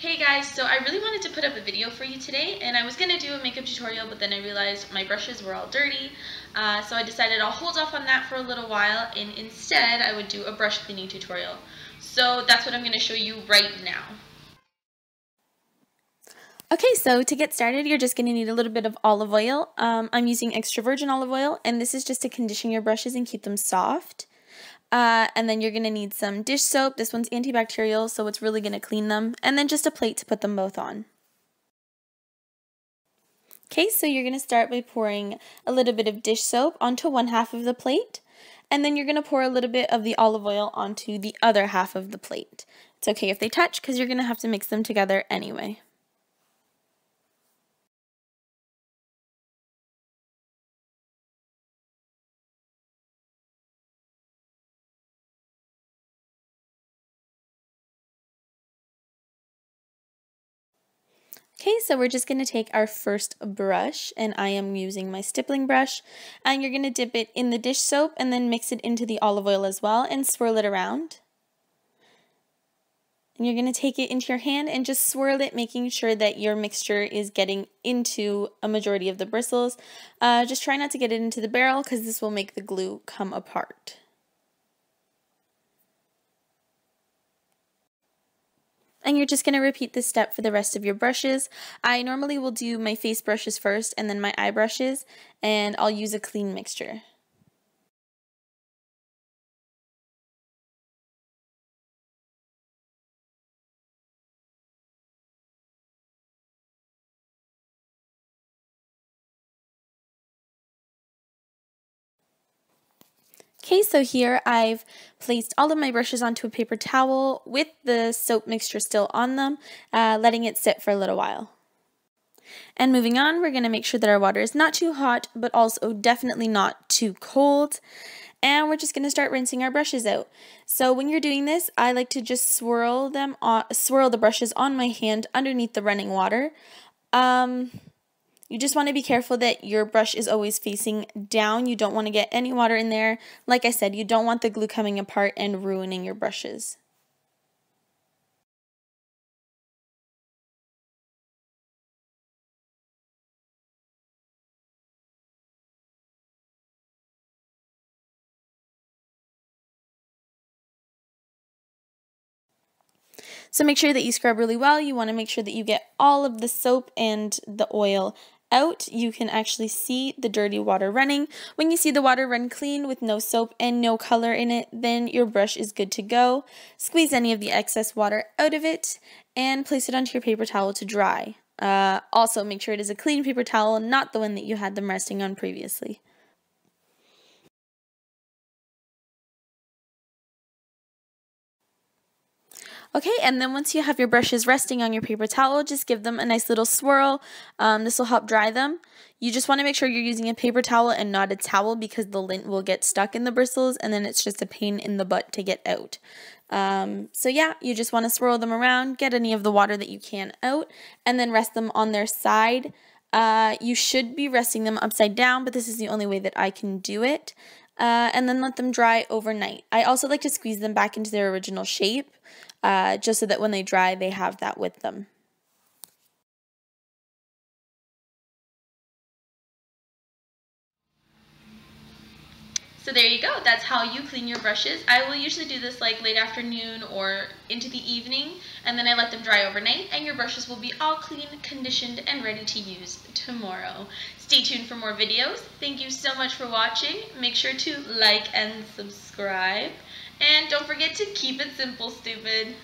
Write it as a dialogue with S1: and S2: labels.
S1: Hey guys, so I really wanted to put up a video for you today, and I was going to do a makeup tutorial, but then I realized my brushes were all dirty, so I decided I'll hold off on that for a little while, and instead I would do a brush cleaning tutorial. So that's what I'm going to show you right now.
S2: Okay, so to get started, you're just going to need a little bit of olive oil. I'm using extra virgin olive oil, and this is just to condition your brushes and keep them soft. And then you're going to need some dish soap. This one's antibacterial, so it's really going to clean them. And then just a plate to put them both on. Okay, so you're going to start by pouring a little bit of dish soap onto one half of the plate. And then you're going to pour a little bit of the olive oil onto the other half of the plate. It's okay if they touch because you're going to have to mix them together anyway. Okay, so we're just going to take our first brush, and I am using my stippling brush, and you're going to dip it in the dish soap and then mix it into the olive oil as well and swirl it around. And you're going to take it into your hand and just swirl it, making sure that your mixture is getting into a majority of the bristles. Just try not to get it into the barrel because this will make the glue come apart. And you're just going to repeat this step for the rest of your brushes. I normally will do my face brushes first and then my eye brushes, and I'll use a clean mixture. Okay, so here I've placed all of my brushes onto a paper towel with the soap mixture still on them, letting it sit for a little while. And moving on, we're going to make sure that our water is not too hot, but also definitely not too cold. And we're just going to start rinsing our brushes out. So when you're doing this, I like to just swirl the brushes on my hand underneath the running water. You just want to be careful that your brush is always facing down. You don't want to get any water in there. Like I said, you don't want the glue coming apart and ruining your brushes. So make sure that you scrub really well. You want to make sure that you get all of the soap and the oil out. You can actually see the dirty water running. When you see the water run clean with no soap and no color in it, then your brush is good to go. Squeeze any of the excess water out of it and place it onto your paper towel to dry. Also, make sure it is a clean paper towel, not the one that you had them resting on previously. Okay, and then once you have your brushes resting on your paper towel, just give them a nice little swirl. This will help dry them. You just want to make sure you're using a paper towel and not a towel because the lint will get stuck in the bristles and then it's just a pain in the butt to get out. So yeah, you just want to swirl them around, get any of the water that you can out, and then rest them on their side. You should be resting them upside down, but this is the only way that I can do it. And then let them dry overnight. I also like to squeeze them back into their original shape, just so that when they dry, they have that with them.
S1: So there you go, that's how you clean your brushes. I will usually do this like late afternoon or into the evening, and then I let them dry overnight, and your brushes will be all clean, conditioned, and ready to use tomorrow. Stay tuned for more videos. Thank you so much for watching. Make sure to like and subscribe, and don't forget to keep it simple, stupid.